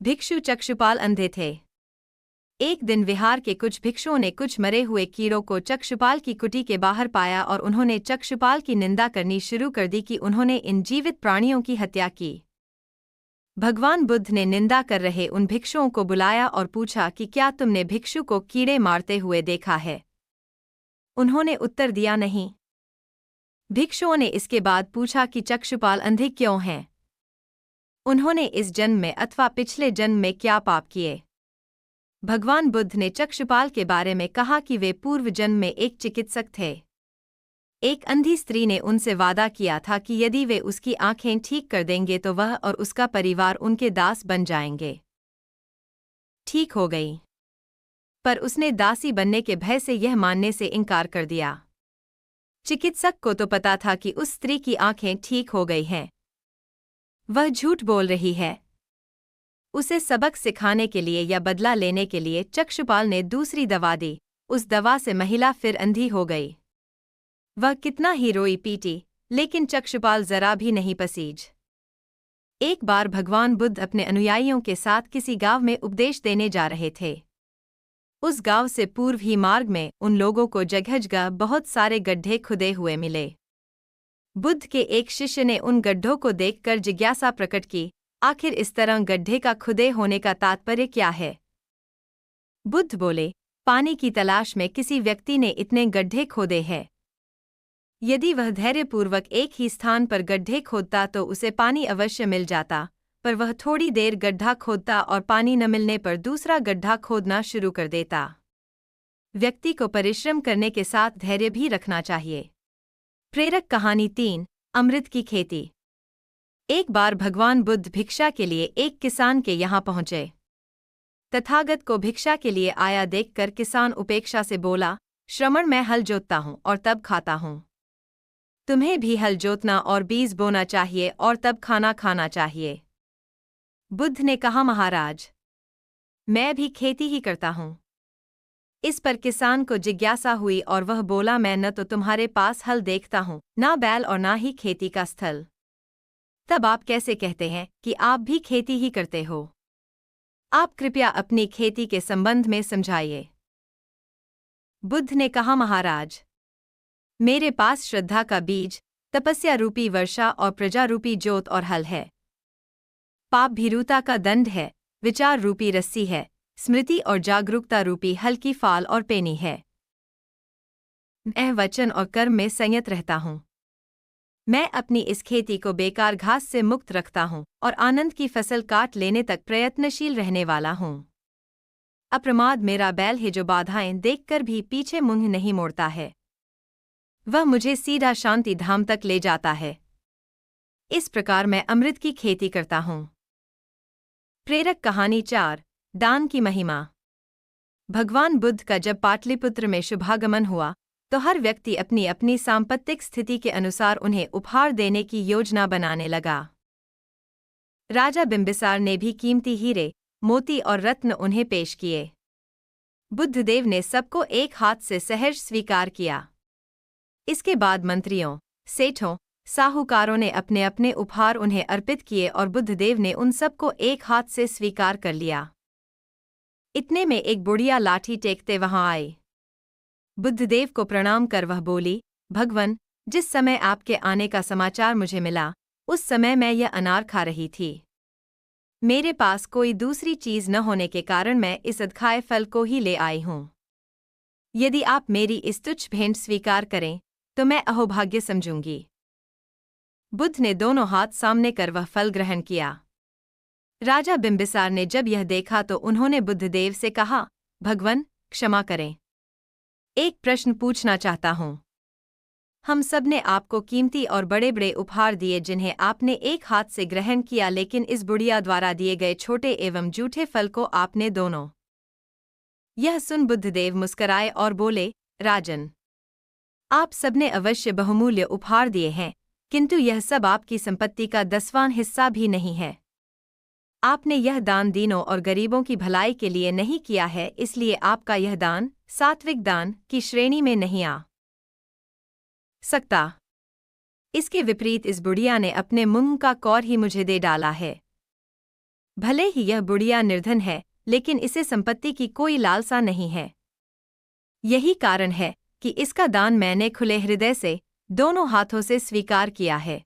भिक्षु चक्षुपाल अंधे थे। एक दिन विहार के कुछ भिक्षुओं ने कुछ मरे हुए कीड़ों को चक्षुपाल की कुटी के बाहर पाया और उन्होंने चक्षुपाल की निंदा करनी शुरू कर दी कि उन्होंने इन जीवित प्राणियों की हत्या की। भगवान बुद्ध ने निंदा कर रहे उन भिक्षुओं को बुलाया और पूछा कि क्या तुमने भिक्षु को कीड़े मारते हुए देखा है? उन्होंने उत्तर दिया नहीं। भिक्षुओं ने इसके बाद पूछा कि चक्षुपाल अंधे क्यों हैं? उन्होंने इस जन्म में अथवा पिछले जन्म में क्या पाप किए? भगवान बुद्ध ने चक्षुपाल के बारे में कहा कि वे पूर्व जन्म में एक चिकित्सक थे। एक अंधी स्त्री ने उनसे वादा किया था कि यदि वे उसकी आंखें ठीक कर देंगे तो वह और उसका परिवार उनके दास बन जाएंगे। ठीक हो गई, पर उसने दासी बनने के भय से यह मानने से इनकार कर दिया। चिकित्सक को तो पता था कि उस स्त्री की आंखें ठीक हो गई हैं। वह झूठ बोल रही है। उसे सबक सिखाने के लिए या बदला लेने के लिए चक्षुपाल ने दूसरी दवा दी। उस दवा से महिला फिर अंधी हो गई। वह कितना ही रोई पीटी, लेकिन चक्षुपाल जरा भी नहीं पसीज। एक बार भगवान बुद्ध अपने अनुयायियों के साथ किसी गांव में उपदेश देने जा रहे थे। उस गांव से पूर्व ही मार्ग में उन लोगों को जगह जगह बहुत सारे गड्ढे खुदे हुए मिले। बुद्ध के एक शिष्य ने उन गड्ढों को देखकर जिज्ञासा प्रकट की, आखिर इस तरह गड्ढे का खुदे होने का तात्पर्य क्या है? बुद्ध बोले, पानी की तलाश में किसी व्यक्ति ने इतने गड्ढे खोदे हैं। यदि वह धैर्यपूर्वक एक ही स्थान पर गड्ढे खोदता तो उसे पानी अवश्य मिल जाता, पर वह थोड़ी देर गड्ढा खोदता और पानी न मिलने पर दूसरा गड्ढा खोदना शुरू कर देता। व्यक्ति को परिश्रम करने के साथ धैर्य भी रखना चाहिए। प्रेरक कहानी 3, अमृत की खेती। एक बार भगवान बुद्ध भिक्षा के लिए एक किसान के यहाँ पहुँचे। तथागत को भिक्षा के लिए आया देखकर किसान उपेक्षा से बोला, श्रमण मैं हल जोतता हूँ और तब खाता हूँ। तुम्हें भी हल जोतना और बीज बोना चाहिए और तब खाना खाना चाहिए। बुद्ध ने कहा, महाराज, मैं भी खेती ही करता हूँ। इस पर किसान को जिज्ञासा हुई और वह बोला, मैं न तो तुम्हारे पास हल देखता हूँ, ना बैल और ना ही खेती का स्थल। तब आप कैसे कहते हैं कि आप भी खेती ही करते हो? आप कृपया अपनी खेती के संबंध में समझाइए। बुद्ध ने कहा, महाराज, मेरे पास श्रद्धा का बीज, तपस्या रूपी वर्षा और प्रजा रूपी जोत और हल है। पाप भीरुता का दंड है, विचार रूपी रस्सी है, स्मृति और जागरूकता रूपी हल्की फाल और पेनी है। मैं वचन और कर्म में संयत रहता हूँ। मैं अपनी इस खेती को बेकार घास से मुक्त रखता हूँ और आनंद की फसल काट लेने तक प्रयत्नशील रहने वाला हूँ। अप्रमाद मेरा बैल है जो बाधाएं देखकर भी पीछे मुंह नहीं मोड़ता है। वह मुझे सीधा शांति धाम तक ले जाता है। इस प्रकार मैं अमृत की खेती करता हूँ। प्रेरक कहानी 4, दान की महिमा। भगवान बुद्ध का जब पाटलिपुत्र में शुभागमन हुआ तो हर व्यक्ति अपनी अपनी सांपत्तिक स्थिति के अनुसार उन्हें उपहार देने की योजना बनाने लगा। राजा बिंबिसार ने भी कीमती हीरे, मोती और रत्न उन्हें पेश किए। बुद्धदेव ने सबको एक हाथ से सहर्ष स्वीकार किया। इसके बाद मंत्रियों, सेठों, साहूकारों ने अपने अपने उपहार उन्हें अर्पित किए और बुद्धदेव ने उन सबको एक हाथ से स्वीकार कर लिया। इतने में एक बुढ़िया लाठी टेकते वहां आई। बुद्धदेव को प्रणाम कर वह बोली, भगवन, जिस समय आपके आने का समाचार मुझे मिला उस समय मैं यह अनार खा रही थी। मेरे पास कोई दूसरी चीज न होने के कारण मैं इस अदखाए फल को ही ले आई हूं। यदि आप मेरी इस तुच्छ भेंट स्वीकार करें तो मैं अहोभाग्य समझूंगी। बुद्ध ने दोनों हाथ सामने कर वह फल ग्रहण किया। राजा बिंबिसार ने जब यह देखा तो उन्होंने बुद्धदेव से कहा, भगवन, क्षमा करें, एक प्रश्न पूछना चाहता हूं। हम सब ने आपको कीमती और बड़े बड़े उपहार दिए जिन्हें आपने एक हाथ से ग्रहण किया, लेकिन इस बुढ़िया द्वारा दिए गए छोटे एवं जूठे फल को आपने दोनों। यह सुन बुद्धदेव मुस्कराए और बोले, राजन, आप सबने अवश्य बहुमूल्य उपहार दिए हैं, किंतु यह सब आपकी संपत्ति का 10वां हिस्सा भी नहीं है। आपने यह दान दीनों और गरीबों की भलाई के लिए नहीं किया है, इसलिए आपका यह दान सात्विक दान की श्रेणी में नहीं आ सकता। इसके विपरीत इस बुढ़िया ने अपने मुंह का कौर ही मुझे दे डाला है। भले ही यह बुढ़िया निर्धन है, लेकिन इसे संपत्ति की कोई लालसा नहीं है। यही कारण है कि इसका दान मैंने खुले हृदय से, दोनों हाथों से स्वीकार किया है।